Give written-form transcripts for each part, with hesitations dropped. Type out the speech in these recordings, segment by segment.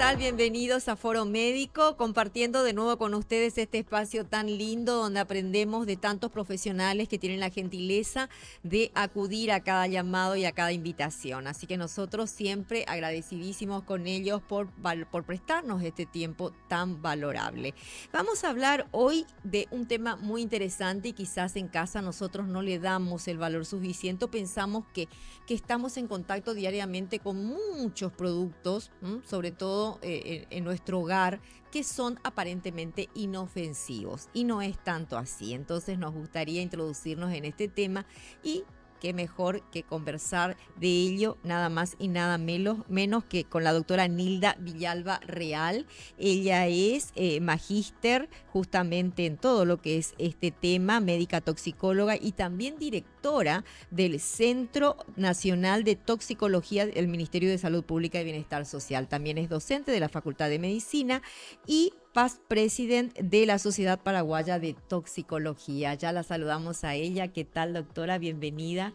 tal? Bienvenidos a Foro Médico, compartiendo de nuevo con ustedes este espacio tan lindo donde aprendemos de tantos profesionales que tienen la gentileza de acudir a cada llamado y a cada invitación. Así que nosotros siempre agradecidísimos con ellos por prestarnos este tiempo tan valorable. Vamos a hablar hoy de un tema muy interesante y quizás en casa nosotros no le damos el valor suficiente, pensamos que estamos en contacto diariamente con muchos productos, sobre todo en nuestro hogar, que son aparentemente inofensivos y no es tanto así. Entonces nos gustaría introducirnos en este tema y qué mejor que conversar de ello nada más y nada menos que con la doctora Nilda Villalba Real. Ella es magíster justamente en todo lo que es este tema, médica toxicóloga y también directora del Centro Nacional de Toxicología del Ministerio de Salud Pública y Bienestar Social. También es docente de la Facultad de Medicina y past president de la Sociedad Paraguaya de Toxicología. Ya la saludamos a ella. ¿Qué tal, doctora? Bienvenida.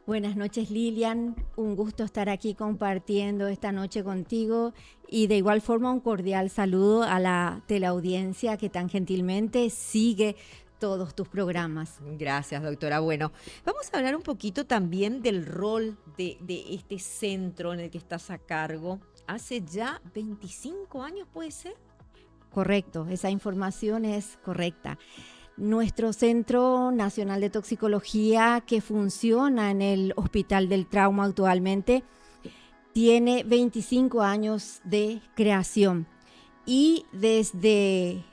Buenas noches, Lilian. Un gusto estar aquí compartiendo esta noche contigo y de igual forma un cordial saludo a la teleaudiencia que tan gentilmente sigue todos tus programas. Gracias, doctora. Bueno, vamos a hablar un poquito también del rol de este centro en el que estás a cargo. Hace ya 25 años, ¿puede ser? Correcto, esa información es correcta. Nuestro Centro Nacional de Toxicología, que funciona en el Hospital del Trauma actualmente, tiene 25 años de creación y desde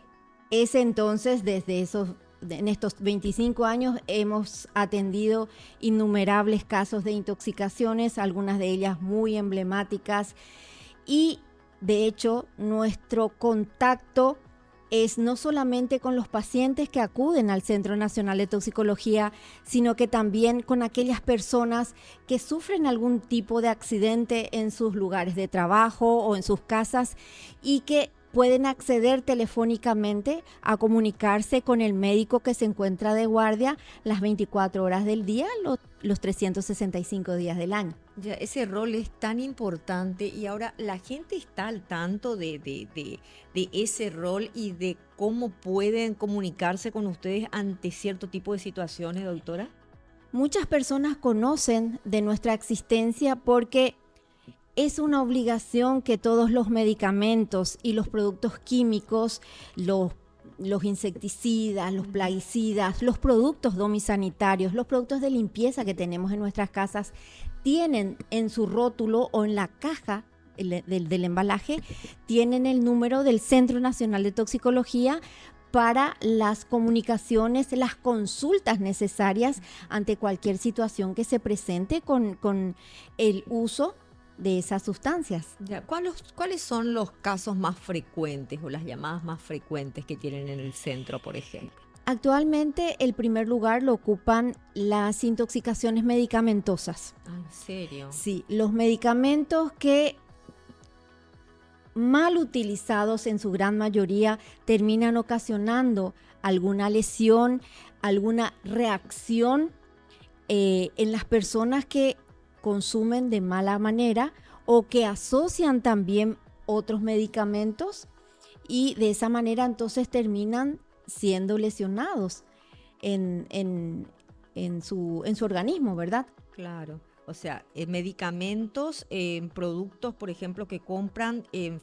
ese entonces, en estos 25 años hemos atendido innumerables casos de intoxicaciones, algunas de ellas muy emblemáticas, y de hecho nuestro contacto es no solamente con los pacientes que acuden al Centro Nacional de Toxicología, sino que también con aquellas personas que sufren algún tipo de accidente en sus lugares de trabajo o en sus casas y que pueden acceder telefónicamente a comunicarse con el médico que se encuentra de guardia las 24 horas del día, los 365 días del año. Ya, ese rol es tan importante y ahora la gente está al tanto de ese rol y de cómo pueden comunicarse con ustedes ante cierto tipo de situaciones, doctora. Muchas personas conocen de nuestra existencia porque es una obligación que todos los medicamentos y los productos químicos, los insecticidas, los plaguicidas, los productos domisanitarios, los productos de limpieza que tenemos en nuestras casas, tienen en su rótulo o en la caja del embalaje, tienen el número del Centro Nacional de Toxicología para las comunicaciones, las consultas necesarias ante cualquier situación que se presente con el uso de esas sustancias. Ya, ¿cuáles son los casos más frecuentes o las llamadas más frecuentes que tienen en el centro, por ejemplo? Actualmente el primer lugar lo ocupan las intoxicaciones medicamentosas. ¿En serio? Sí, los medicamentos que mal utilizados en su gran mayoría terminan ocasionando alguna lesión, alguna reacción en las personas que consumen de mala manera o que asocian también otros medicamentos y de esa manera entonces terminan siendo lesionados en su organismo, ¿verdad? Claro. O sea, medicamentos, productos, por ejemplo, que compran en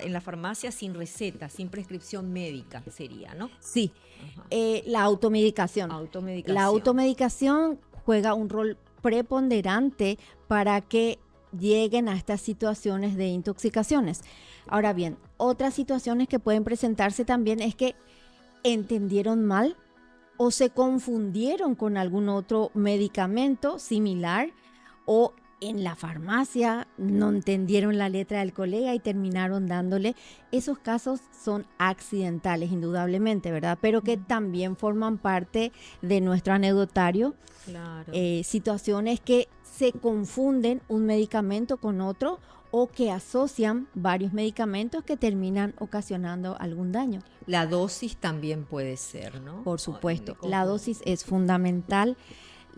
la farmacia sin receta, sin prescripción médica, sería, ¿no? Sí, la automedicación. La automedicación juega un rol preponderante para que lleguen a estas situaciones de intoxicaciones. Ahora bien, otras situaciones que pueden presentarse también es que entendieron mal o se confundieron con algún otro medicamento similar o en la farmacia no entendieron la letra del colega y terminaron dándole. Esos casos son accidentales, indudablemente, ¿verdad? Pero que también forman parte de nuestro anecdotario. Claro. Situaciones que se confunden un medicamento con otro o que asocian varios medicamentos que terminan ocasionando algún daño. La dosis también puede ser, ¿no? Por supuesto, la dosis es fundamental.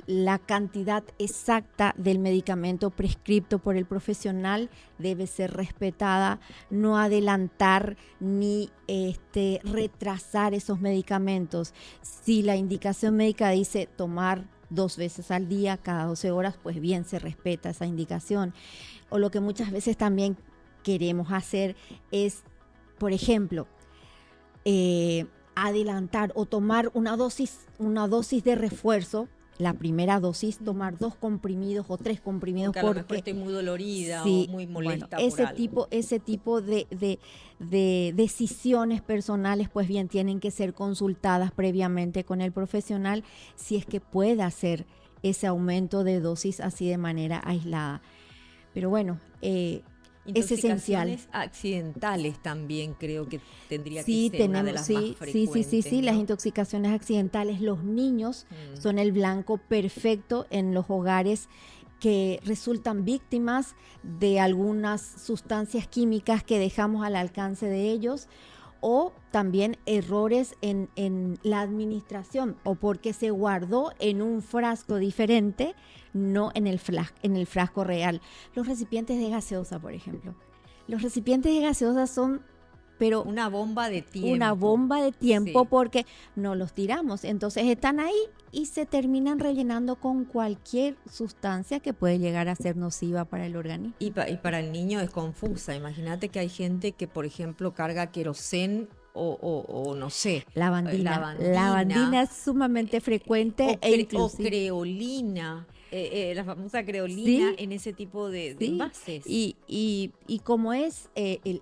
La cantidad exacta del medicamento prescripto por el profesional debe ser respetada, no adelantar ni retrasar esos medicamentos. Si la indicación médica dice tomar 2 veces al día, cada 12 horas, pues bien, se respeta esa indicación. O lo que muchas veces también queremos hacer es, por ejemplo, adelantar o tomar una dosis de refuerzo. La primera dosis, tomar 2 comprimidos o 3 comprimidos porque a lo mejor estoy muy dolorida, sí, o muy molesta, bueno, ese tipo de decisiones personales pues bien tienen que ser consultadas previamente con el profesional si es que puede hacer ese aumento de dosis así de manera aislada. Pero bueno, es esencial. Accidentales también creo que tendría que ser una de las más frecuentes. Sí, ¿no? Las intoxicaciones accidentales. Los niños son el blanco perfecto en los hogares que resultan víctimas de algunas sustancias químicas que dejamos al alcance de ellos, o también errores en la administración, o porque se guardó en un frasco diferente, no en el frasco real. Los recipientes de gaseosa, por ejemplo. Los recipientes de gaseosa son, pero una bomba de tiempo. Una bomba de tiempo, sí, porque no los tiramos. Entonces están ahí y se terminan rellenando con cualquier sustancia que puede llegar a ser nociva para el organismo. Y para el niño es confusa. Imagínate que hay gente que, por ejemplo, carga querosén o no sé. Lavandina es sumamente frecuente o creolina. La famosa creolina, sí, en ese tipo de envases. Y como es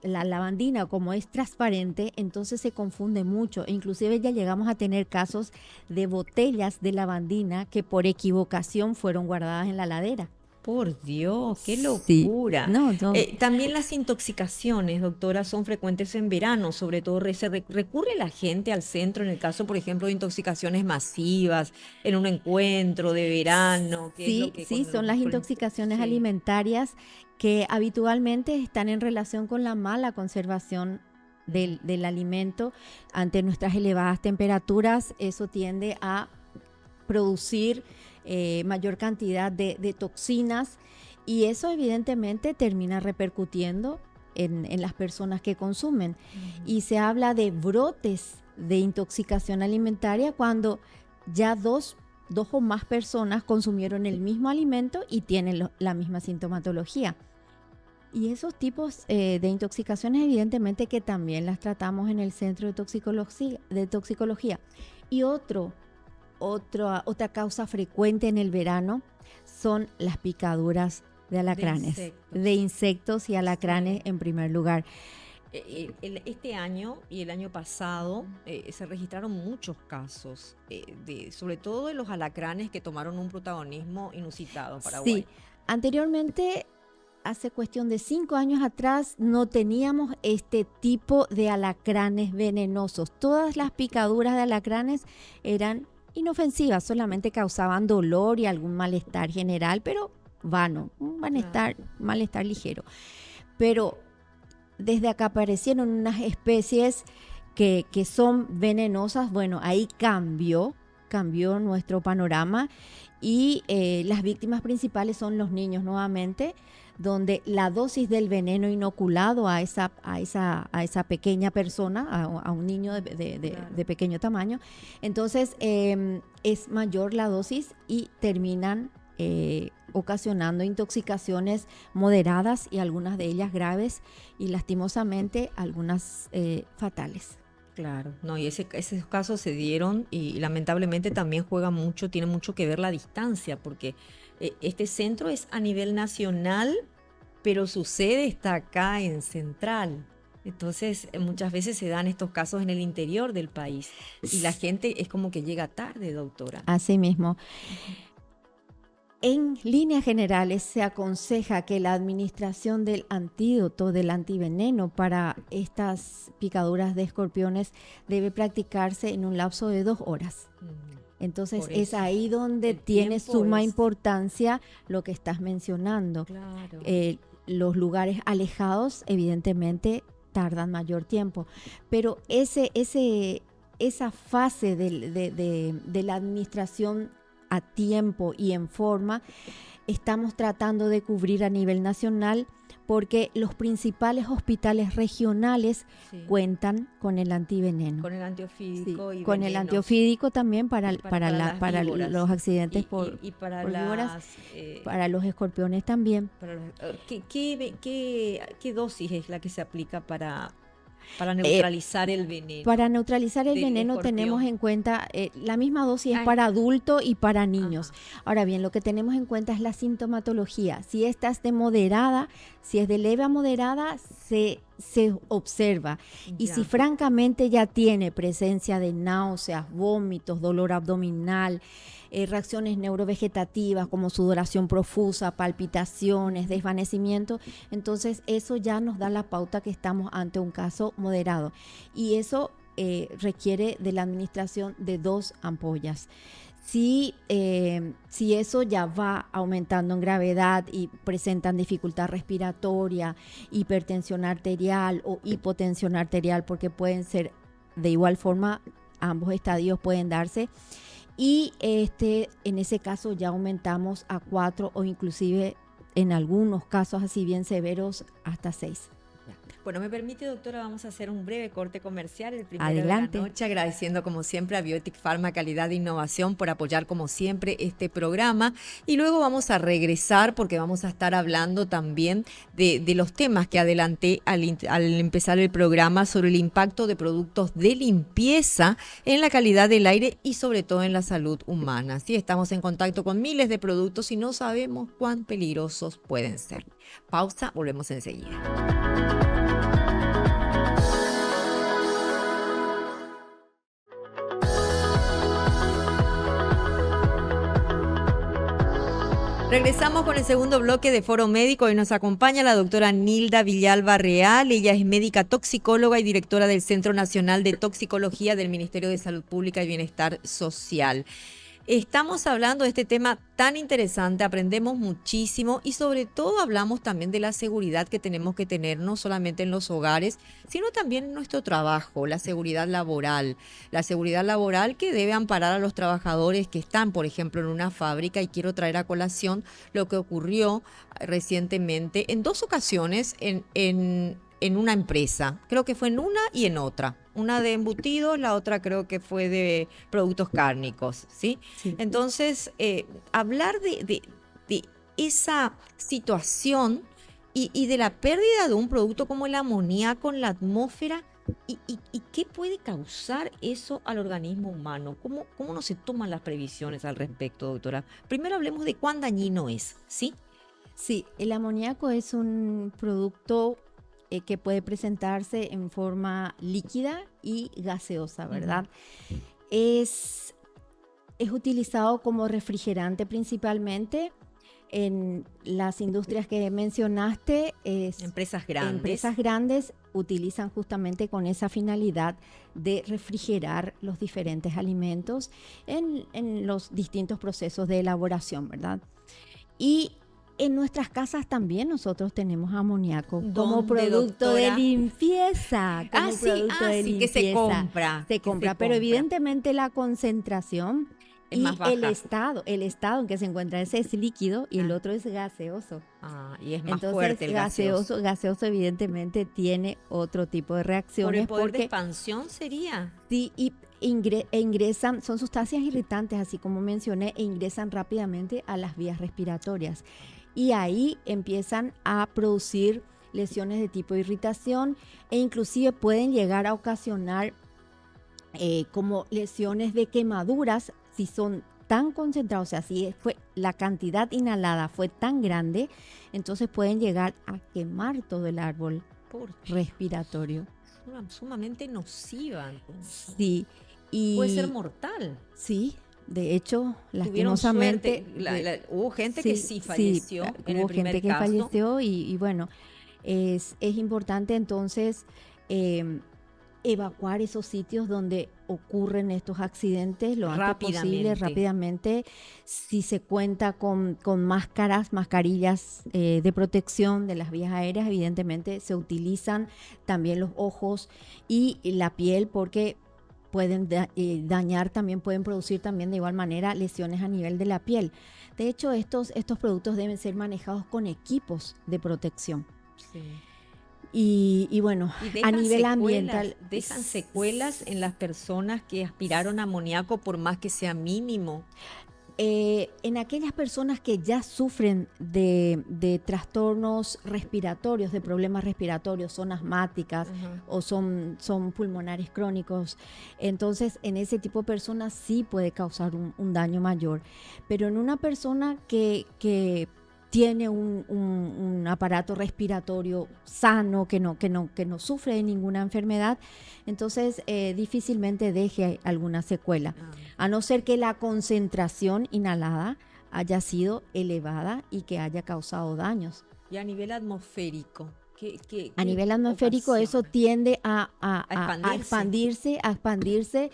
la lavandina, como es transparente, entonces se confunde mucho. Inclusive ya llegamos a tener casos de botellas de lavandina que por equivocación fueron guardadas en la heladera. Por Dios, qué locura. Sí. No. También las intoxicaciones, doctora, son frecuentes en verano, sobre todo recurre la gente al centro en el caso, por ejemplo, de intoxicaciones masivas, en un encuentro de verano. Sí, son las intoxicaciones alimentarias que habitualmente están en relación con la mala conservación del alimento. Ante nuestras elevadas temperaturas, eso tiende a producir mayor cantidad de toxinas, y eso evidentemente termina repercutiendo en las personas que consumen. Y se habla de brotes de intoxicación alimentaria cuando ya dos o más personas consumieron el mismo alimento y tienen la misma sintomatología. Y esos tipos de intoxicaciones evidentemente que también las tratamos en el centro de toxicología. Y otra causa frecuente en el verano son las picaduras de alacranes, de insectos y alacranes, sí, en primer lugar. Este año y el año pasado se registraron muchos casos, sobre todo de los alacranes que tomaron un protagonismo inusitado en Paraguay. Sí, anteriormente, hace cuestión de 5 años atrás, no teníamos este tipo de alacranes venenosos. Todas las picaduras de alacranes eran inofensivas, solamente causaban dolor y algún malestar general, pero vano, un malestar ligero. Pero desde acá aparecieron unas especies que son venenosas. Bueno, ahí cambió nuestro panorama, y las víctimas principales son los niños nuevamente, donde la dosis del veneno inoculado a esa pequeña persona, a un niño de pequeño tamaño, entonces es mayor la dosis y terminan ocasionando intoxicaciones moderadas y algunas de ellas graves, y lastimosamente algunas fatales. Claro, no, y esos casos se dieron, y lamentablemente también tiene mucho que ver la distancia, porque este centro es a nivel nacional, pero su sede está acá en Central. Entonces, muchas veces se dan estos casos en el interior del país, y la gente es como que llega tarde, doctora. Así mismo. En líneas generales, se aconseja que la administración del antídoto, del antiveneno para estas picaduras de escorpiones debe practicarse en un lapso de 2 horas. Entonces es ahí donde tiene suma importancia lo que estás mencionando. Claro. Los lugares alejados evidentemente tardan mayor tiempo, pero esa fase de la administración a tiempo y en forma, estamos tratando de cubrir a nivel nacional porque los principales hospitales regionales cuentan con el antiveneno. Con el antiofídico y con venenos. el antiofídico también para víboras. los accidentes y para por víboras, las, para los escorpiones también. ¿Qué dosis es la que se aplica para neutralizar el veneno? Para neutralizar el del veneno escorpión? tenemos en cuenta, la misma dosis es para adultos y para niños. Ajá. Ahora bien, lo que tenemos en cuenta es la sintomatología. Si esta es de moderada, si es de leve a moderada, se observa. Y si francamente ya tiene presencia de náuseas, vómitos, dolor abdominal, reacciones neurovegetativas como sudoración profusa, palpitaciones, desvanecimiento, entonces eso ya nos da la pauta que estamos ante un caso moderado. Y eso requiere de la administración de 2 ampollas. Si eso ya va aumentando en gravedad y presentan dificultad respiratoria, hipertensión arterial o hipotensión arterial, porque pueden ser de igual forma, ambos estadios pueden darse, y en ese caso ya aumentamos a 4 o inclusive en algunos casos así bien severos hasta 6. Bueno, me permite, doctora, vamos a hacer un breve corte comercial, el primero Adelante. de la noche, agradeciendo como siempre a Biotic Pharma Calidad e Innovación por apoyar como siempre este programa, y luego vamos a regresar porque vamos a estar hablando también de los temas que adelanté al empezar el programa sobre el impacto de productos de limpieza en la calidad del aire y sobre todo en la salud humana. Sí, estamos en contacto con miles de productos y no sabemos cuán peligrosos pueden ser. Pausa, volvemos enseguida. Regresamos con el segundo bloque de Foro Médico y nos acompaña la doctora Nilda Villalba Real. Ella es médica toxicóloga y directora del Centro Nacional de Toxicología del Ministerio de Salud Pública y Bienestar Social. Estamos hablando de este tema tan interesante, aprendemos muchísimo y sobre todo hablamos también de la seguridad que tenemos que tener no solamente en los hogares, sino también en nuestro trabajo, la seguridad laboral que debe amparar a los trabajadores que están, por ejemplo, en una fábrica. Y quiero traer a colación lo que ocurrió recientemente en 2 ocasiones en una empresa. Creo que fue en una y en otra. Una de embutidos, la otra creo que fue de productos cárnicos, ¿sí? Sí. Entonces, hablar de esa situación y de la pérdida de un producto como el amoníaco en la atmósfera y qué puede causar eso al organismo humano. ¿Cómo no se toman las previsiones al respecto, doctora? Primero hablemos de cuán dañino es, ¿sí? Sí, el amoníaco es un producto que puede presentarse en forma líquida y gaseosa, ¿verdad? Es utilizado como refrigerante principalmente en las industrias que mencionaste. Empresas grandes. Empresas grandes utilizan justamente con esa finalidad de refrigerar los diferentes alimentos en los distintos procesos de elaboración, ¿verdad? Y en nuestras casas también nosotros tenemos amoníaco como producto de limpieza. Sí, que se compra. Se compra, pero evidentemente la concentración es más baja. el estado en que se encuentra, ese es líquido y el otro es gaseoso. Y es más Entonces, fuerte el gaseoso. Gaseoso evidentemente tiene otro tipo de reacciones. ¿Por el poder de expansión sería? Sí, y ingresan, son sustancias irritantes, así como mencioné, e ingresan rápidamente a las vías respiratorias. Y ahí empiezan a producir lesiones de tipo irritación e inclusive pueden llegar a ocasionar como lesiones de quemaduras si son tan concentrados, o sea, si la cantidad inhalada fue tan grande, entonces pueden llegar a quemar todo el árbol respiratorio. Sumamente nociva, entonces. Sí. Y puede ser mortal. Sí. De hecho, lastimosamente hubo gente que sí falleció en el primer caso. Hubo gente que falleció y bueno, es importante entonces evacuar esos sitios donde ocurren estos accidentes lo antes posible, rápidamente. Si se cuenta con mascarillas de protección de las vías aéreas, evidentemente se utilizan también los ojos y la piel porque pueden dañar también, pueden producir también de igual manera lesiones a nivel de la piel. De hecho, estos productos deben ser manejados con equipos de protección. Sí. Y bueno, a nivel ambiental. Dejan secuelas en las personas que aspiraron amoníaco por más que sea mínimo. En aquellas personas que ya sufren de trastornos respiratorios, de problemas respiratorios, son asmáticas o son pulmonares crónicos, entonces en ese tipo de personas sí puede causar un daño mayor. Pero en una persona que tiene un aparato respiratorio sano, que no sufre de ninguna enfermedad, entonces difícilmente deje alguna secuela, a no ser que la concentración inhalada haya sido elevada y que haya causado daños. Y a nivel atmosférico, a nivel atmosférico eso tiende a expandirse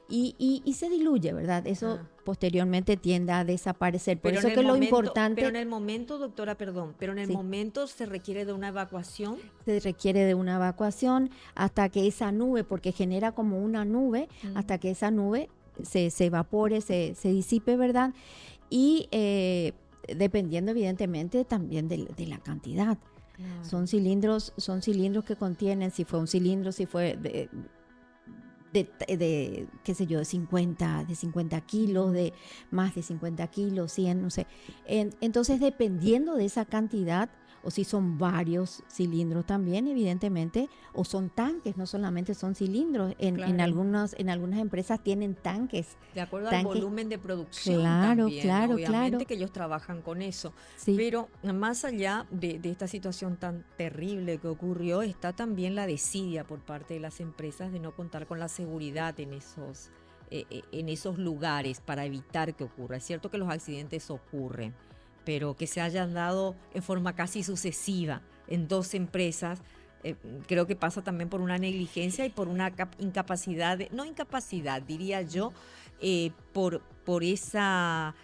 y se diluye, ¿verdad? Eso posteriormente tiende a desaparecer. Por eso que lo importante... Pero en el momento, doctora, perdón, pero en el momento se requiere de una evacuación. Se requiere de una evacuación hasta que esa nube, porque genera como una nube, hasta que esa nube se evapore, se disipe, ¿verdad? Y dependiendo evidentemente también de la cantidad. Son cilindros que contienen, si fue un cilindro, si fue... de qué sé yo, de 50 kilos, de más de 50 kilos, 100, no sé. Entonces, dependiendo de esa cantidad, o si son varios cilindros también, evidentemente, o son tanques, no solamente son cilindros. En algunas empresas tienen tanques. De acuerdo al volumen de producción también, obviamente que ellos trabajan con eso. Sí. Pero más allá de esta situación tan terrible que ocurrió, está también la desidia por parte de las empresas de no contar con la seguridad en esos lugares para evitar que ocurra. Es cierto que los accidentes ocurren, pero que se hayan dado en forma casi sucesiva en dos empresas, creo que pasa también por una negligencia y por una incapacidad, no incapacidad, diría yo, por esa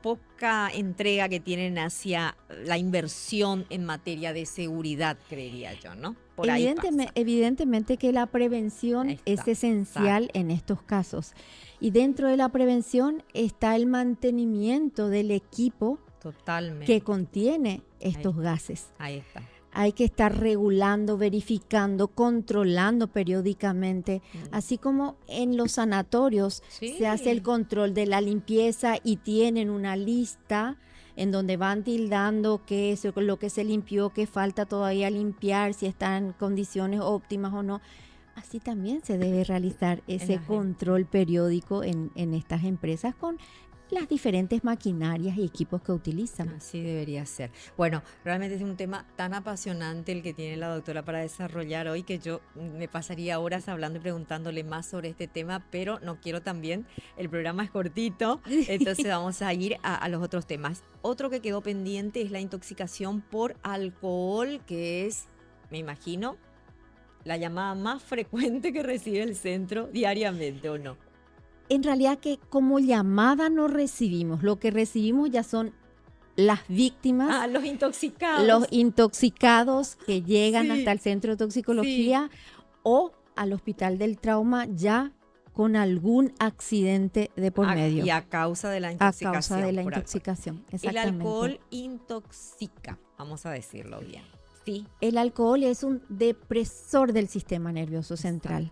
poca entrega que tienen hacia la inversión en materia de seguridad, creería yo, ¿no? Por evidentemente que la prevención es esencial en estos casos. Y dentro de la prevención está el mantenimiento del equipo que contiene estos gases. Ahí está. Hay que estar regulando, verificando, controlando periódicamente, así como en los sanatorios se hace el control de la limpieza y tienen una lista en donde van tildando qué es lo que se limpió, qué falta todavía limpiar, si está en condiciones óptimas o no. Así también se debe realizar ese control periódico en estas empresas con las diferentes maquinarias y equipos que utilizan. Así debería ser. Bueno, realmente es un tema tan apasionante el que tiene la doctora para desarrollar hoy, que yo me pasaría horas hablando y preguntándole más sobre este tema, pero no quiero también, el programa es cortito, entonces vamos a ir a los otros temas. Otro que quedó pendiente es la intoxicación por alcohol, que es, me imagino, la llamada más frecuente que recibe el centro diariamente, ¿o no? En realidad que como llamada no recibimos, lo que recibimos ya son las víctimas. Los intoxicados. Los intoxicados que llegan hasta el centro de toxicología o al hospital del trauma ya con algún accidente de por medio. Y a causa de la intoxicación. A causa de la intoxicación, exactamente. El alcohol intoxica, vamos a decirlo bien. Sí. El alcohol es un depresor del sistema nervioso central.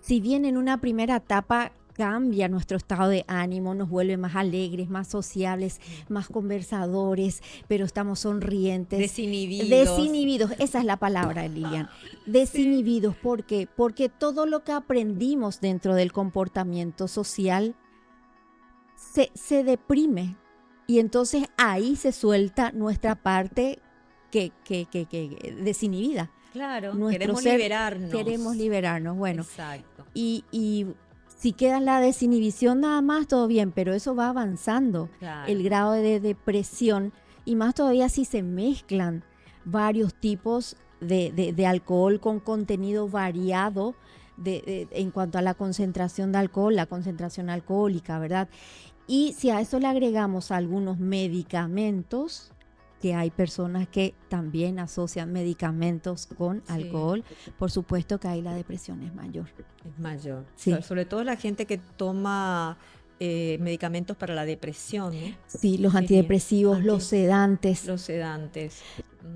Si bien en una primera etapa cambia nuestro estado de ánimo, nos vuelve más alegres, más sociables, más conversadores, pero estamos sonrientes. Desinhibidos, esa es la palabra, Lilian. Desinhibidos, ¿por qué? Porque todo lo que aprendimos dentro del comportamiento social se deprime y entonces ahí se suelta nuestra parte que desinhibida. Claro, queremos liberarnos. Bueno, exacto. Y si queda la desinhibición nada más, todo bien, pero eso va avanzando, el grado de depresión, y más todavía si se mezclan varios tipos de alcohol con contenido variado en cuanto a la concentración de alcohol, la concentración alcohólica, ¿verdad? Y si a eso le agregamos algunos medicamentos, que hay personas que también asocian medicamentos con alcohol, por supuesto que ahí la depresión es mayor. Es mayor. Sí. Sobre todo la gente que toma medicamentos para la depresión, ¿no? Sí, los antidepresivos, los sedantes. Los sedantes.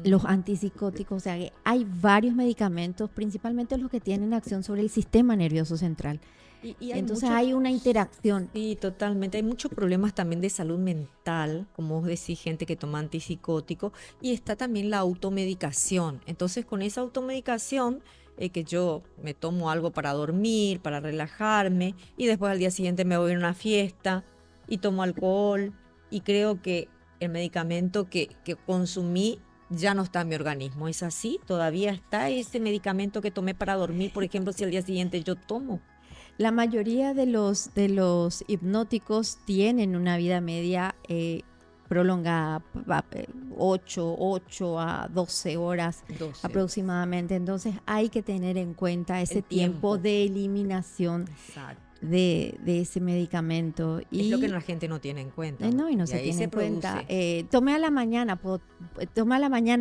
Los antipsicóticos, o sea, que hay varios medicamentos, principalmente los que tienen acción sobre el sistema nervioso central. Y entonces hay una interacción. Sí, totalmente. Hay muchos problemas también de salud mental, como vos decís, gente que toma antipsicótico, y está también la automedicación. Entonces, con esa automedicación, que yo me tomo algo para dormir, para relajarme, y después al día siguiente me voy a una fiesta y tomo alcohol, y creo que el medicamento que consumí ya no está en mi organismo. ¿Es así? ¿Todavía está ese medicamento que tomé para dormir, por ejemplo, si al día siguiente yo tomo? La mayoría de los hipnóticos tienen una vida media prolongada, 8 a 12 horas aproximadamente. Entonces hay que tener en cuenta ese tiempo de eliminación. Exacto. De ese medicamento. Es lo que la gente no tiene en cuenta. No, y no se tiene en cuenta. Tomé a la mañana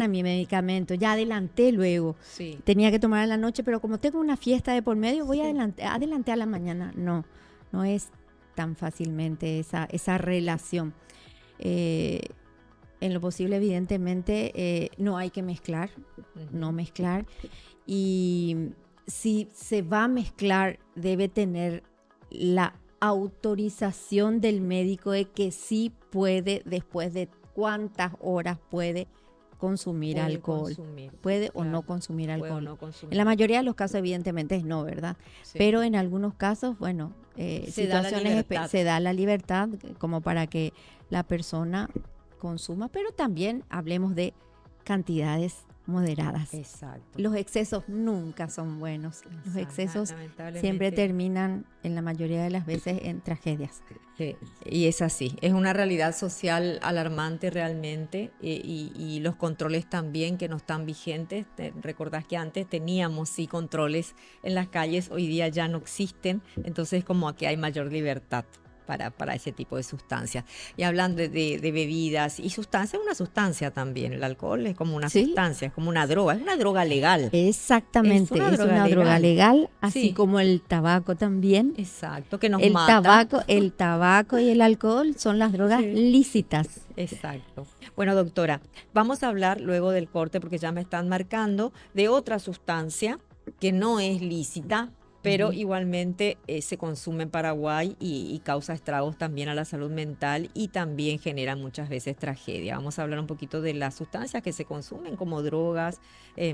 mi medicamento, ya adelanté luego. Sí. Tenía que tomar en la noche, pero como tengo una fiesta de por medio, voy adelanté a la mañana. No es tan fácilmente esa relación. En lo posible, evidentemente, no hay que mezclar, no mezclar. Y si se va a mezclar, debe tener la autorización del médico de que sí puede, después de cuántas horas puede consumir alcohol. Puede o no consumir alcohol. En la mayoría de los casos, evidentemente, es no, ¿verdad? Sí. Pero en algunos casos, bueno, se da la libertad como para que la persona consuma, pero también hablemos de cantidades moderadas. Exacto. Los excesos nunca son buenos. Los excesos siempre terminan, en la mayoría de las veces, en tragedias. Sí, y es así. Es una realidad social alarmante realmente, y los controles también que no están vigentes. Recordás que antes teníamos sí controles en las calles, hoy día ya no existen, entonces como aquí hay mayor libertad para ese tipo de sustancias. Y hablando de bebidas y sustancias, una sustancia también. El alcohol es como una sustancia, es como una droga, es una droga legal. Exactamente, es una droga legal, así como el tabaco también. Exacto, que nos mata. El tabaco y el alcohol son las drogas lícitas. Exacto. Bueno, doctora, vamos a hablar luego del corte, porque ya me están marcando, de otra sustancia que no es lícita, pero igualmente se consume en Paraguay y causa estragos también a la salud mental y también genera muchas veces tragedia. Vamos a hablar un poquito de las sustancias que se consumen como drogas,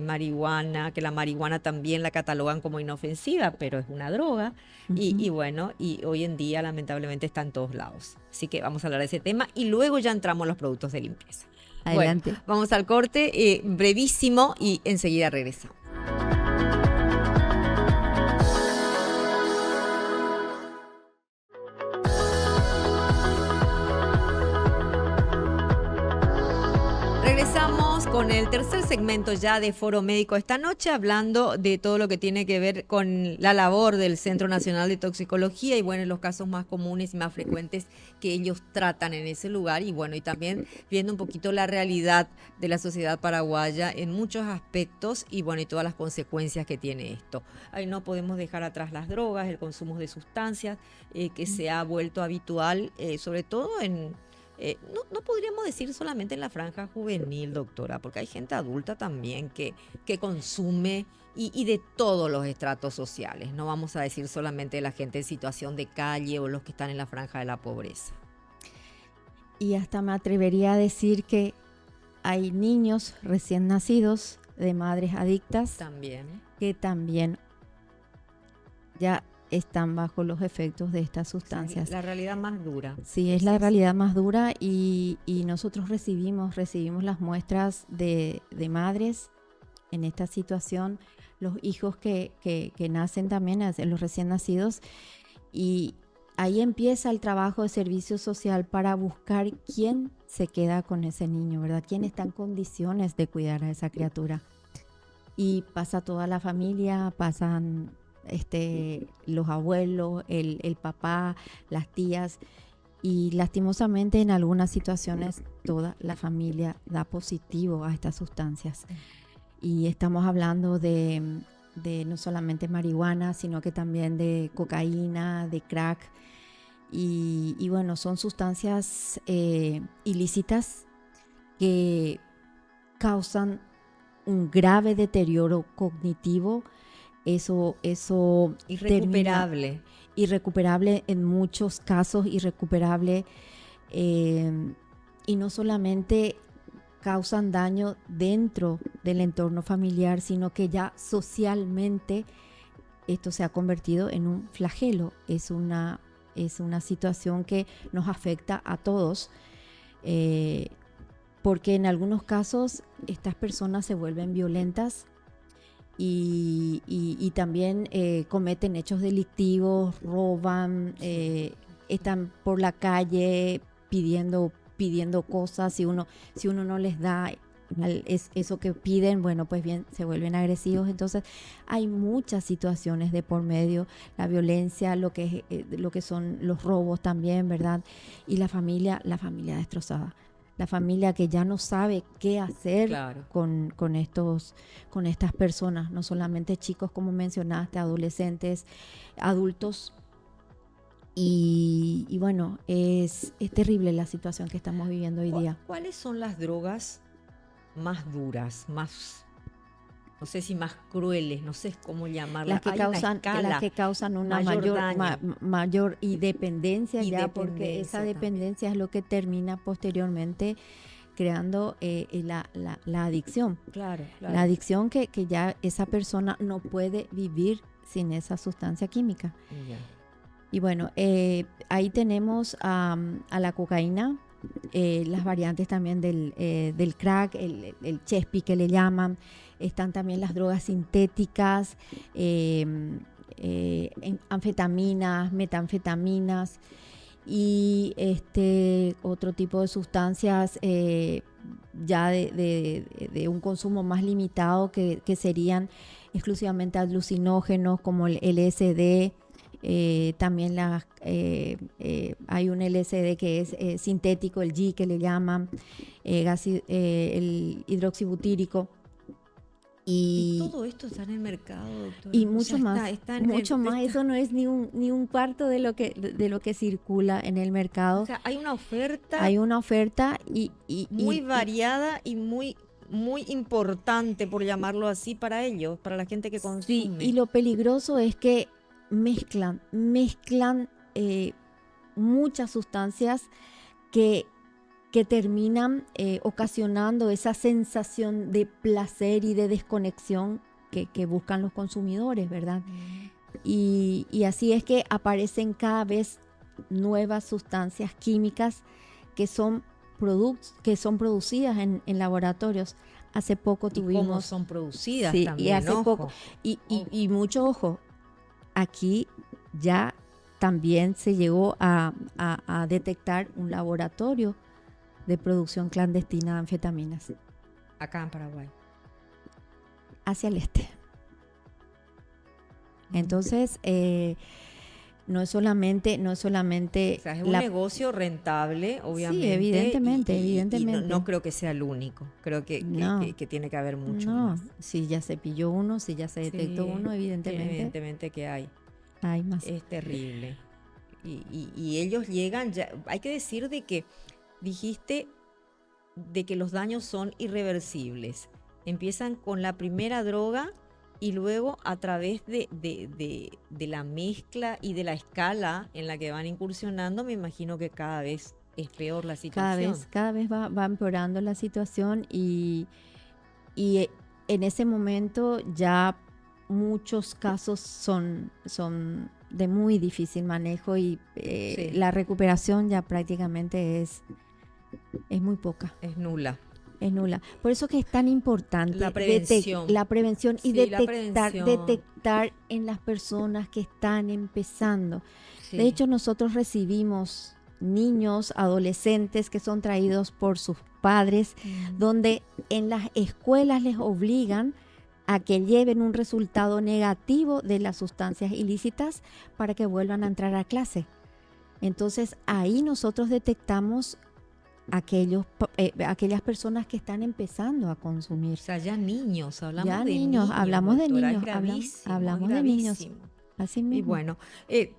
marihuana, que la marihuana también la catalogan como inofensiva, pero es una droga. Y bueno, y hoy en día lamentablemente está en todos lados. Así que vamos a hablar de ese tema y luego ya entramos a los productos de limpieza. Adelante. Bueno, vamos al corte brevísimo y enseguida regresamos. Regresamos con el tercer segmento ya de Foro Médico esta noche, hablando de todo lo que tiene que ver con la labor del Centro Nacional de Toxicología y bueno, los casos más comunes y más frecuentes que ellos tratan en ese lugar y bueno, y también viendo un poquito la realidad de la sociedad paraguaya en muchos aspectos y bueno, y todas las consecuencias que tiene esto. Ahí no podemos dejar atrás las drogas, el consumo de sustancias que se ha vuelto habitual, sobre todo en... No podríamos decir solamente en la franja juvenil, doctora, porque hay gente adulta también que consume y de todos los estratos sociales. No vamos a decir solamente de la gente en situación de calle o los que están en la franja de la pobreza. Y hasta me atrevería a decir que hay niños recién nacidos de madres adictas que también ya están bajo los efectos de estas sustancias. Sí, la realidad más dura. Sí, es la realidad más dura y nosotros recibimos las muestras de madres en esta situación, los hijos que nacen también, los recién nacidos, y ahí empieza el trabajo de servicio social para buscar quién se queda con ese niño, ¿verdad? ¿Quién está en condiciones de cuidar a esa criatura? Y pasa toda la familia, pasan los abuelos, el papá, las tías, Y lastimosamente en algunas situaciones toda la familia da positivo a estas sustancias. Y estamos hablando de no solamente marihuana, sino que también de cocaína, de crack. Y bueno, son sustancias ilícitas que causan un grave deterioro cognitivo. Eso Irrecuperable. Irrecuperable en muchos casos, irrecuperable, y no solamente causan daño dentro del entorno familiar, sino que ya socialmente esto se ha convertido en un flagelo. Es una situación que nos afecta a todos, porque en algunos casos estas personas se vuelven violentas y también cometen hechos delictivos, roban, están por la calle pidiendo cosas. Si uno no les da eso que piden, bueno, pues bien, se vuelven agresivos. Entonces hay muchas situaciones de por medio, la violencia, lo que son los robos también, ¿verdad? Y la familia destrozada. La familia que ya no sabe qué hacer, claro, con estas personas, no solamente chicos, como mencionaste, adolescentes, adultos. Y bueno, es terrible la situación que estamos viviendo hoy día. ¿Cuáles son las drogas más duras, más, no sé si más crueles, no sé cómo llamarlas? Las que causan una mayor dependencia, porque esa dependencia también es lo que termina posteriormente creando la adicción. Claro. La adicción que ya esa persona no puede vivir sin esa sustancia química. Ya. Y bueno, ahí tenemos a la cocaína, las variantes también del crack, el chespi que le llaman. Están también las drogas sintéticas, anfetaminas, metanfetaminas y otro tipo de sustancias ya de un consumo más limitado que serían exclusivamente alucinógenos, como el LSD. También hay un LSD que es sintético, el G que le llaman, el hidroxibutírico. Y todo esto está en el mercado, doctora. Y mucho más. Eso no es ni un cuarto de lo que circula en el mercado. O sea, hay una oferta. y muy variada y muy importante, por llamarlo así, para ellos, para la gente que consume. Sí, y lo peligroso es que mezclan muchas sustancias que terminan ocasionando esa sensación de placer y de desconexión que buscan los consumidores, ¿verdad? Y así es que aparecen cada vez nuevas sustancias químicas que son producidas en laboratorios. Hace poco tuvimos... ¿Cómo son producidas? Sí, también, y hace poco. Y mucho ojo, aquí ya también se llegó a detectar un laboratorio de producción clandestina de anfetaminas. Acá en Paraguay. Hacia el este. Entonces, no es solamente... O sea, es un negocio rentable, obviamente. Sí, evidentemente. Y no creo que sea el único. Creo que tiene que haber mucho más. Si ya se pilló uno, si ya se detectó uno, evidentemente. Evidentemente que hay. Hay más. Es terrible. Y ellos llegan, ya, hay que decir de que dijiste de que los daños son irreversibles. Empiezan con la primera droga y luego a través de la mezcla y de la escala en la que van incursionando, me imagino que cada vez es peor la situación. Cada vez va empeorando la situación y en ese momento ya muchos casos son de muy difícil manejo y la recuperación ya prácticamente es muy poca. Es nula. Por eso que es tan importante la prevención y detectar en las personas que están empezando. Sí. De hecho, nosotros recibimos niños, adolescentes que son traídos por sus padres, donde en las escuelas les obligan a que lleven un resultado negativo de las sustancias ilícitas para que vuelvan a entrar a clase. Entonces ahí nosotros detectamos aquellas personas que están empezando a consumir. O sea, ya niños, hablamos Ya de niños, hablamos de doctora, niños, es gravísimo, hablamos es de niños. gravísimo. Así Y mismo. bueno,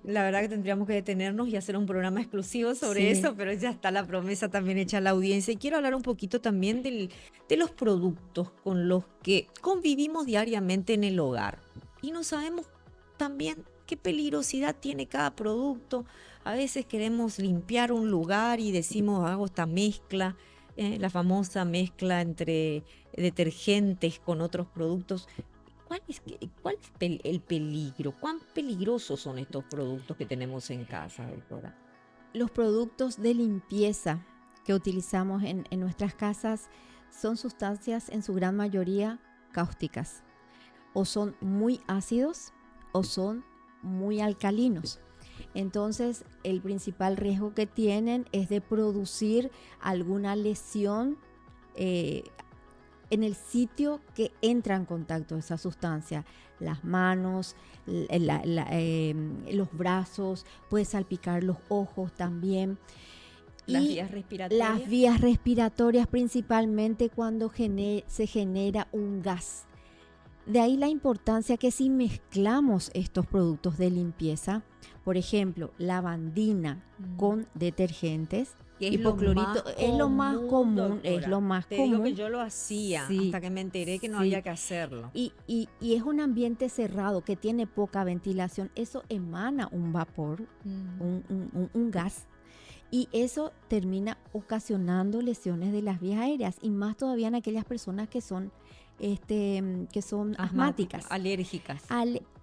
la verdad que tendríamos que detenernos y hacer un programa exclusivo sobre Sí. eso, pero ya está la promesa también hecha a la audiencia. Y quiero hablar un poquito también de los productos con los que convivimos diariamente en el hogar. Y no sabemos también qué peligrosidad tiene cada producto. A veces queremos limpiar un lugar y decimos, hago esta mezcla, la famosa mezcla entre detergentes con otros productos. ¿Cuál es el peligro? ¿Cuán peligrosos son estos productos que tenemos en casa, doctora? Los productos de limpieza que utilizamos en nuestras casas son sustancias en su gran mayoría cáusticas. O son muy ácidos o son muy alcalinos. Entonces, el principal riesgo que tienen es de producir alguna lesión en el sitio que entra en contacto esa sustancia, las manos, los brazos, puede salpicar los ojos también. Las vías respiratorias. Las vías respiratorias principalmente cuando se genera un gas. De ahí la importancia que si mezclamos estos productos de limpieza, por ejemplo, lavandina con detergentes, hipoclorito, es lo más común, es lo más común. Te digo que yo lo hacía hasta que me enteré que no había que hacerlo. Y es un ambiente cerrado que tiene poca ventilación, eso emana un vapor, un gas. Y eso termina ocasionando lesiones de las vías aéreas y más todavía en aquellas personas que son asmáticas, alérgicas.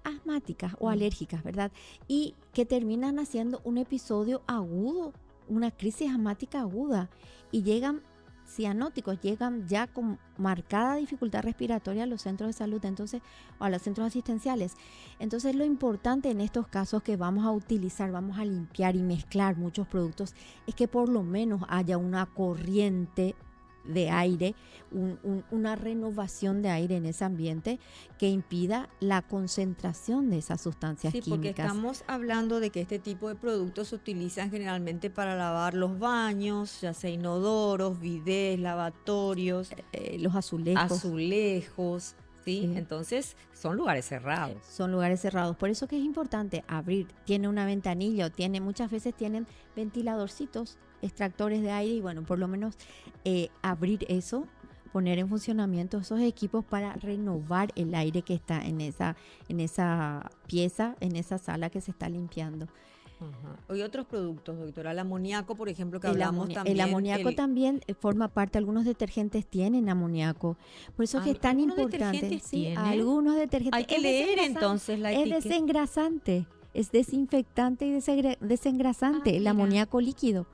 Asmáticas o alérgicas, ¿verdad? Y que terminan haciendo un episodio agudo, una crisis asmática aguda y llegan cianóticos, llegan ya con marcada dificultad respiratoria a los centros de salud, entonces, o a los centros asistenciales. Entonces, lo importante en estos casos que vamos a utilizar, vamos a limpiar y mezclar muchos productos, es que por lo menos haya una corriente de aire, una renovación de aire en ese ambiente que impida la concentración de esas sustancias químicas. Sí, porque estamos hablando de que este tipo de productos se utilizan generalmente para lavar los baños, ya sea inodoros, bidés, lavatorios, los azulejos. ¿Sí? Entonces son lugares cerrados. Son lugares cerrados. Por eso que es importante abrir. Tiene una ventanilla o muchas veces tienen ventiladorcitos, extractores de aire y bueno, por lo menos abrir eso, poner en funcionamiento esos equipos para renovar el aire que está en esa pieza, en esa sala que se está limpiando. Ajá. Y otros productos, doctora, el amoníaco, por ejemplo, que hablamos también. El amoníaco también forma parte, algunos detergentes tienen amoníaco, por eso que es tan importante. Sí, algunos detergentes. Hay que leer entonces la etiqueta. Es desengrasante, es desinfectante y desengrasante, el amoníaco líquido.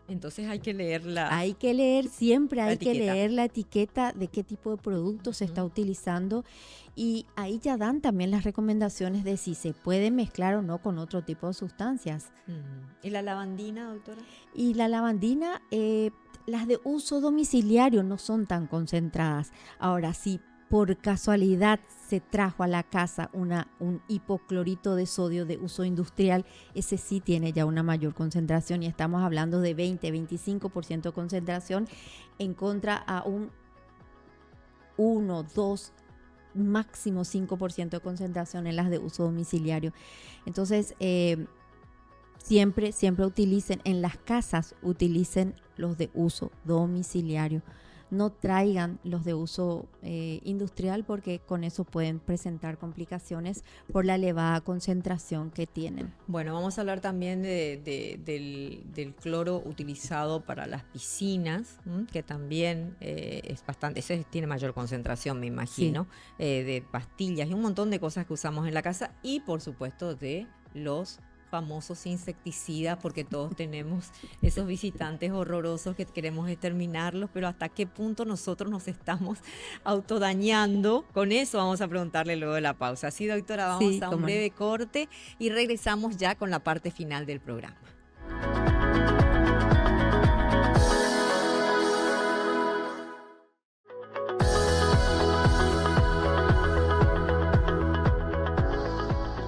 Entonces hay que leerla. Hay que leer, siempre hay que leer la etiqueta de qué tipo de producto se está utilizando y ahí ya dan también las recomendaciones de si se puede mezclar o no con otro tipo de sustancias. ¿Y la lavandina, doctora? Y la lavandina, las de uso domiciliario no son tan concentradas. Ahora, si por casualidad se trajo a la casa un hipoclorito de sodio de uso industrial, ese sí tiene ya una mayor concentración y estamos hablando de 20-25% de concentración en contra a un 1, 2, máximo 5% de concentración en las de uso domiciliario. Entonces, siempre utilicen, en las casas utilicen los de uso domiciliario. No traigan los de uso industrial porque con eso pueden presentar complicaciones por la elevada concentración que tienen. Bueno, vamos a hablar también del cloro utilizado para las piscinas, que también es bastante, ese tiene mayor concentración, me imagino, sí. De pastillas y un montón de cosas que usamos en la casa y por supuesto de los famosos insecticidas, porque todos tenemos esos visitantes horrorosos que queremos exterminarlos, pero hasta qué punto nosotros nos estamos autodañando. Con eso vamos a preguntarle luego de la pausa. Sí, doctora, vamos a un breve corte y regresamos ya con la parte final del programa.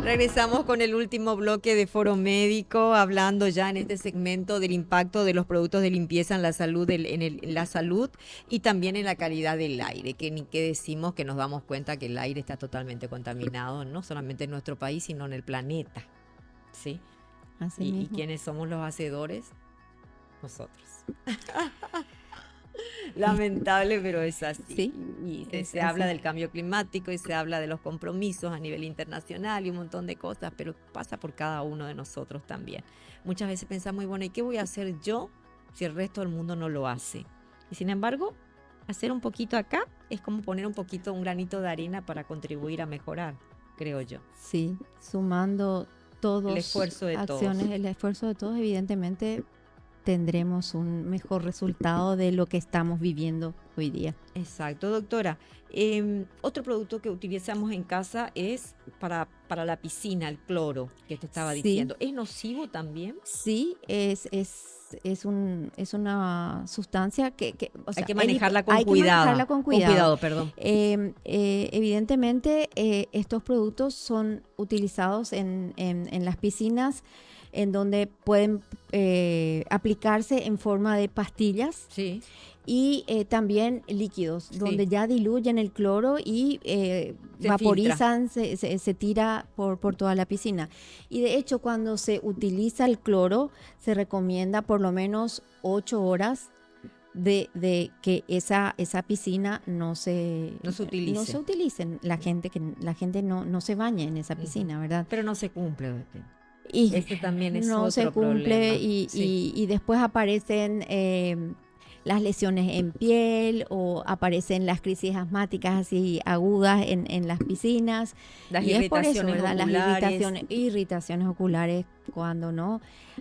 Regresamos con el último bloque de Foro Médico, hablando ya en este segmento del impacto de los productos de limpieza en la salud, en la salud y también en la calidad del aire, que ni qué decimos que nos damos cuenta que el aire está totalmente contaminado, no solamente en nuestro país, sino en el planeta, ¿sí? Así ¿Y mismo. quiénes somos los hacedores? Nosotros. Lamentable, pero es así. Sí, Y es se habla así. del cambio climático y se habla de los compromisos a nivel internacional y un montón de cosas, pero pasa por cada uno de nosotros también. Muchas veces pensamos, bueno, ¿y qué voy a hacer yo si el resto del mundo no lo hace? Y sin embargo, hacer un poquito acá es como poner un granito de arena para contribuir a mejorar, creo yo. Sí, sumando todos El esfuerzo de acciones, todos. el esfuerzo de todos, evidentemente tendremos un mejor resultado de lo que estamos viviendo hoy día. Exacto, doctora. Otro producto que utilizamos en casa es para la piscina, el cloro, que te estaba Sí. diciendo. ¿Es nocivo también? Sí, es una sustancia que o Hay sea, que manejarla con hay que cuidado. manejarla con Con cuidado. cuidado, perdón. Evidentemente, estos productos son utilizados en las piscinas, en donde pueden aplicarse en forma de pastillas Sí. y también líquidos, Sí. donde ya diluyen el cloro y Se vaporizan, se tira por toda la piscina. Y de hecho, cuando se utiliza el cloro, se recomienda por lo menos 8 horas de que esa piscina no se utilice. La gente no se bañe en esa piscina, ¿verdad? Pero no se cumple, doctora. Y Este también es no otro se cumple problema. Sí. y después aparecen las lesiones en piel o aparecen las crisis asmáticas así agudas en las piscinas. Las Y es por eso, irritaciones ¿verdad? Las oculares. irritaciones oculares cuando no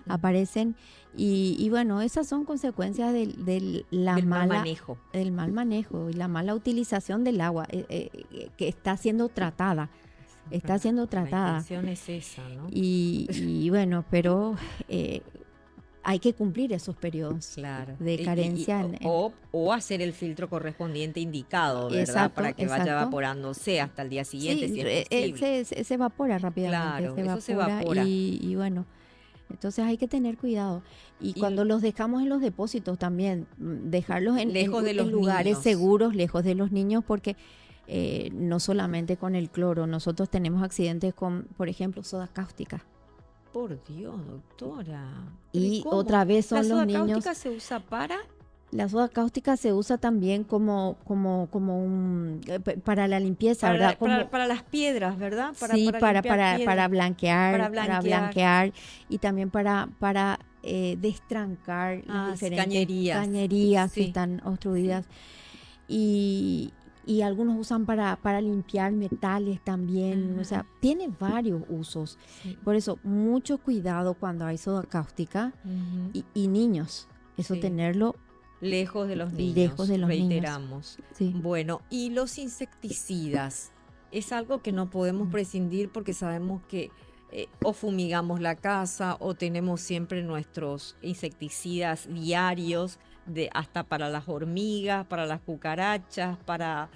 aparecen. Y bueno, esas son consecuencias del Del mal manejo. mal manejo y la mala utilización del agua que está siendo tratada. Está siendo tratada. La intención es esa, ¿no? Y bueno, pero hay que cumplir esos periodos Claro. de carencia. O hacer el filtro correspondiente indicado, ¿verdad? Exacto, Para que vaya exacto. evaporándose hasta el día siguiente, Sí, si es posible. se evapora rápidamente. Claro, eso se evapora. Y bueno, entonces hay que tener cuidado. Y Y- cuando los dejamos en los depósitos también, dejarlos Lejos de los lugares niños. seguros, lejos de los niños, porque no solamente con el cloro, nosotros tenemos accidentes con, por ejemplo, soda cáustica. Por Dios, doctora. Y ¿Cómo? otra vez son ¿La los soda niños. cáustica se usa para? La soda cáustica se usa también como para la limpieza, ¿verdad? Para las piedras, ¿verdad? Sí, limpiar piedras. para blanquear, Para blanquear. y también para destrancar las diferentes Cañerías. que Sí. están obstruidas. Y algunos usan para limpiar metales también, Ajá. o sea, tiene varios usos. Sí. Por eso, mucho cuidado cuando hay soda cáustica Ujú. y niños, eso Sí. tenerlo Lejos de los niños. lejos de los niños. reiteramos. Sí. Bueno, y los insecticidas es algo que no podemos prescindir porque sabemos que o fumigamos la casa o tenemos siempre nuestros insecticidas diarios hasta para las hormigas, para las cucarachas, para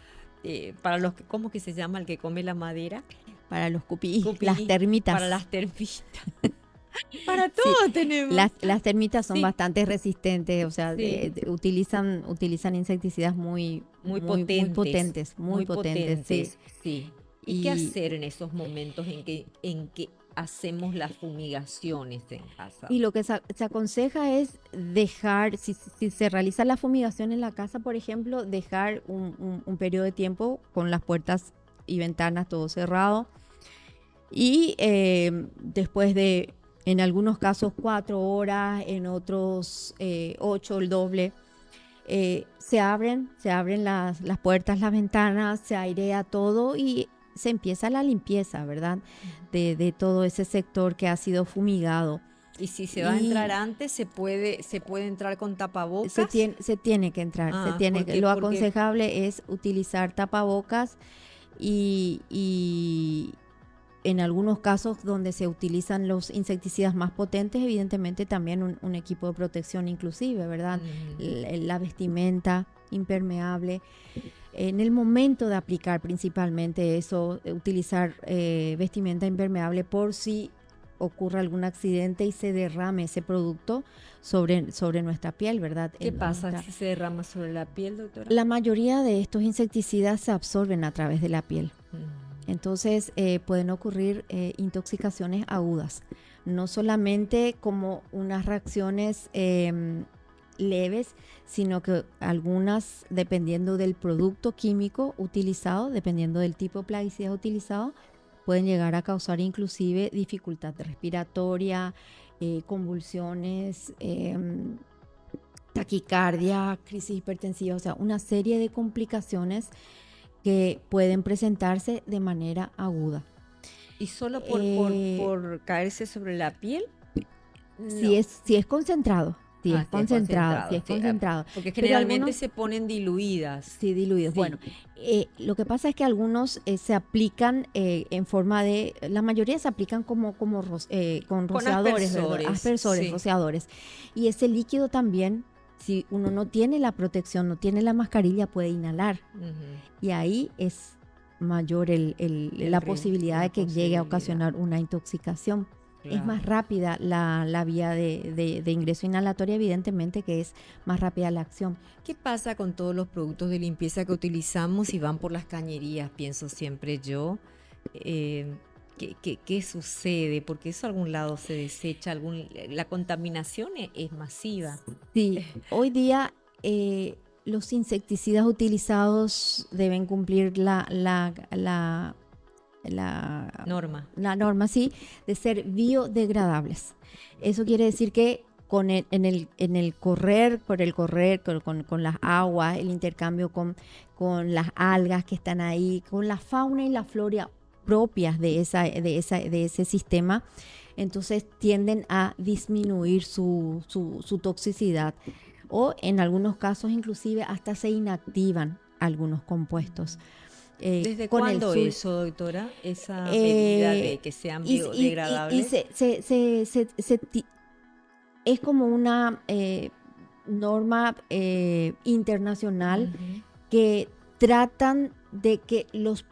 los que, ¿cómo que se llama el que come la madera? Para los cupí, Cupí, las termitas. Para las termitas. Para Sí, todo tenemos. las termitas son Sí. bastante resistentes, o sea, Sí. utilizan insecticidas muy potentes. muy potentes, sí. Sí. ¿Y qué Y- hacer en esos momentos en que hacemos las fumigaciones en casa? Y lo que se aconseja es dejar, si se realiza la fumigación en la casa, por ejemplo, dejar un periodo de tiempo con las puertas y ventanas todo cerrado. Y después de, en algunos casos, 4 horas, en otros 8, el doble, se abren las puertas, las ventanas, se airea todo y se empieza la limpieza, ¿verdad? De todo ese sector que ha sido fumigado. Y si se va a entrar antes, se puede entrar con tapabocas. Se tiene que entrar, Ah, lo porque aconsejable es utilizar tapabocas y en algunos casos donde se utilizan los insecticidas más potentes, evidentemente también un equipo de protección inclusive, ¿verdad? Ujú. La vestimenta impermeable. En el momento de aplicar principalmente eso, utilizar vestimenta impermeable por si ocurre algún accidente y se derrame ese producto sobre nuestra piel, ¿verdad? ¿Qué pasa si se derrama sobre la piel, doctora? La mayoría de estos insecticidas se absorben a través de la piel. Entonces pueden ocurrir intoxicaciones agudas, no solamente como unas reacciones leves, sino que algunas, dependiendo del producto químico utilizado, dependiendo del tipo de plaguicida utilizado, pueden llegar a causar inclusive dificultad respiratoria, convulsiones, taquicardia, crisis hipertensiva, o sea, una serie de complicaciones que pueden presentarse de manera aguda. ¿Y solo por caerse sobre la piel? No. Si es concentrado. Si es concentrado. Porque generalmente se ponen diluidas. Sí, diluidos. Sí. Bueno, lo que pasa es que algunos se aplican en forma de... La mayoría se aplican con rociadores, aspersores, sí. Rociadores. Y ese líquido también, si uno no tiene la protección, no tiene la mascarilla, puede inhalar. Y ahí es mayor la posibilidad de que llegue a ocasionar una intoxicación. Claro. Es más rápida la vía de ingreso inhalatorio, evidentemente que es más rápida la acción. ¿Qué pasa con todos los productos de limpieza que utilizamos y van por las cañerías? Pienso siempre yo. ¿Qué sucede? Porque eso a algún lado se desecha, la contaminación es masiva. Sí, hoy día los insecticidas utilizados deben cumplir la norma, sí, de ser biodegradables. Eso quiere decir que con el correr con las aguas, el intercambio con las algas que están ahí, con la fauna y la flora propias de ese sistema, entonces tienden a disminuir su toxicidad, o en algunos casos inclusive hasta se inactivan algunos compuestos. ¿Desde cuándo eso, doctora? Esa medida de que sean biodegradables. Es como una norma internacional que tratan de que los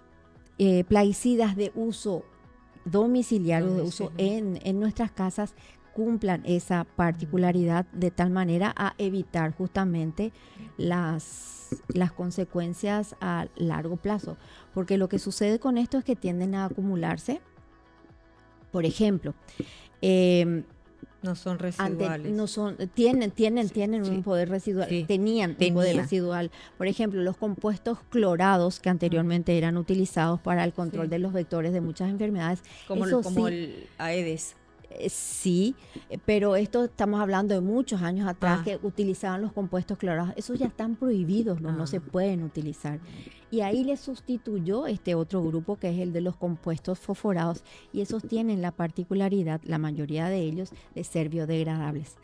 plaguicidas de uso domiciliario, de uso en nuestras casas, cumplan esa particularidad de tal manera a evitar justamente las consecuencias a largo plazo, porque lo que sucede con esto es que tienden a acumularse. Por ejemplo, no son residuales. Tienen un poder residual. Tenían un poder residual. Por ejemplo, los compuestos clorados que anteriormente eran utilizados para el control de los vectores de muchas enfermedades. Como el Aedes. Sí, pero esto estamos hablando de muchos años atrás que utilizaban los compuestos clorados. Esos ya están prohibidos, no se pueden utilizar. Y ahí le sustituyó este otro grupo que es el de los compuestos fosforados, y esos tienen la particularidad, la mayoría de ellos, de ser biodegradables.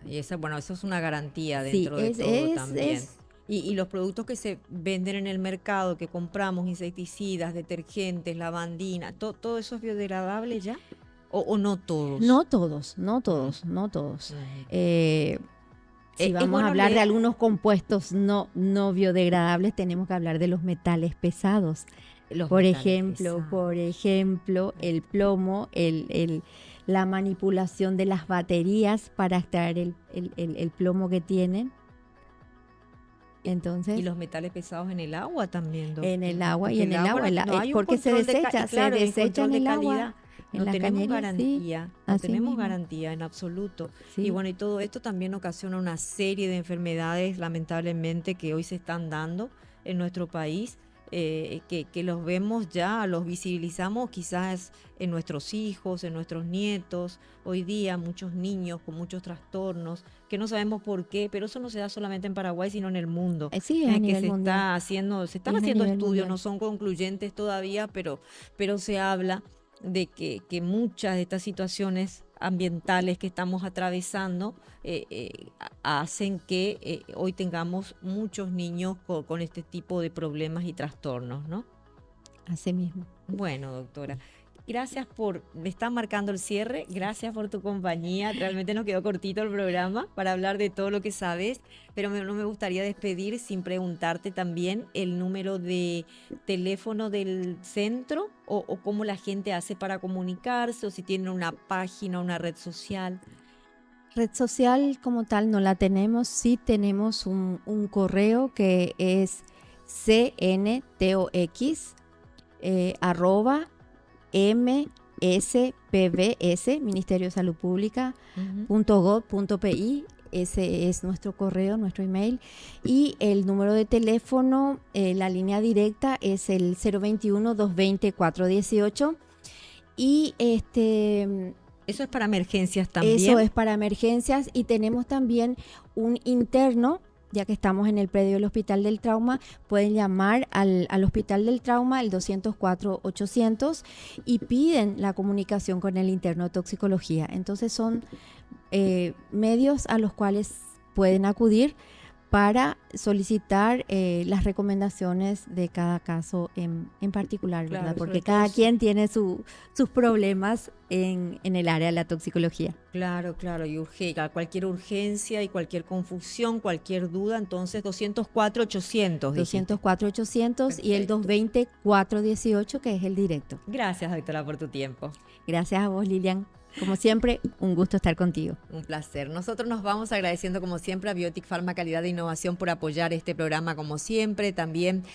Y eso es una garantía dentro de todo también. Y los productos que se venden en el mercado, que compramos, insecticidas, detergentes, lavandina, ¿todo eso es biodegradable ya? ¿O no todos? No todos. Si vamos a hablar de algunos compuestos no biodegradables, tenemos que hablar de los metales pesados. Por ejemplo, el plomo, la manipulación de las baterías para extraer el plomo que tienen. Entonces, y los metales pesados en el agua también, doctor. En el agua, porque se desecha en el agua. No tenemos garantía, no tenemos garantía en absoluto. Y bueno, y todo esto también ocasiona una serie de enfermedades, lamentablemente, que hoy se están dando en nuestro país, que los vemos ya, los visibilizamos quizás en nuestros hijos, en nuestros nietos. Hoy día muchos niños con muchos trastornos, que no sabemos por qué, pero eso no se da solamente en Paraguay, sino en el mundo. Que se están haciendo estudios, no son concluyentes todavía, pero se habla de que muchas de estas situaciones ambientales que estamos atravesando hacen que hoy tengamos muchos niños con este tipo de problemas y trastornos, ¿no? Así mismo. Bueno, doctora, gracias me está marcando el cierre, gracias por tu compañía, realmente nos quedó cortito el programa para hablar de todo lo que sabes, pero no me gustaría despedir sin preguntarte también el número de teléfono del centro o cómo la gente hace para comunicarse o si tienen una página, una red social. Red social como tal no la tenemos, sí tenemos un correo que es cntox @mspbs, Ministerio de Salud Pública, .gov.pi. Ese es nuestro correo, nuestro email. Y el número de teléfono, la línea directa es el 021-220-418. Y eso es para emergencias también. Eso es para emergencias, y tenemos también un interno, ya que estamos en el predio del Hospital del Trauma, pueden llamar al Hospital del Trauma, el 204-800, y piden la comunicación con el interno de toxicología. Entonces son medios a los cuales pueden acudir para solicitar las recomendaciones de cada caso en particular, ¿verdad? Claro, Porque cada quien tiene sus problemas en el área de la toxicología. Claro, y cualquier urgencia y cualquier confusión, cualquier duda, entonces 204-800. 204-800 y el 220-418, que es el directo. Gracias, doctora, por tu tiempo. Gracias a vos, Lilian. Como siempre, un gusto estar contigo. Un placer. Nosotros nos vamos agradeciendo como siempre a Biotic Pharma Calidad de Innovación por apoyar este programa como siempre. También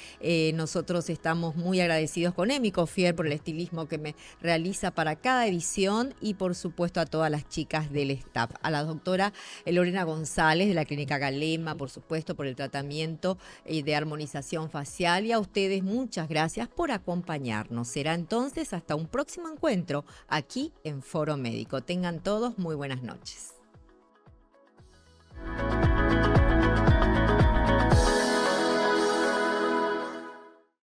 nosotros estamos muy agradecidos con Emi Cofier por el estilismo que me realiza para cada edición y por supuesto a todas las chicas del staff. A la doctora Lorena González de la Clínica Galema, por supuesto, por el tratamiento de armonización facial, y a ustedes muchas gracias por acompañarnos. Será entonces hasta un próximo encuentro aquí en Foro Médico. Tengan todos muy buenas noches.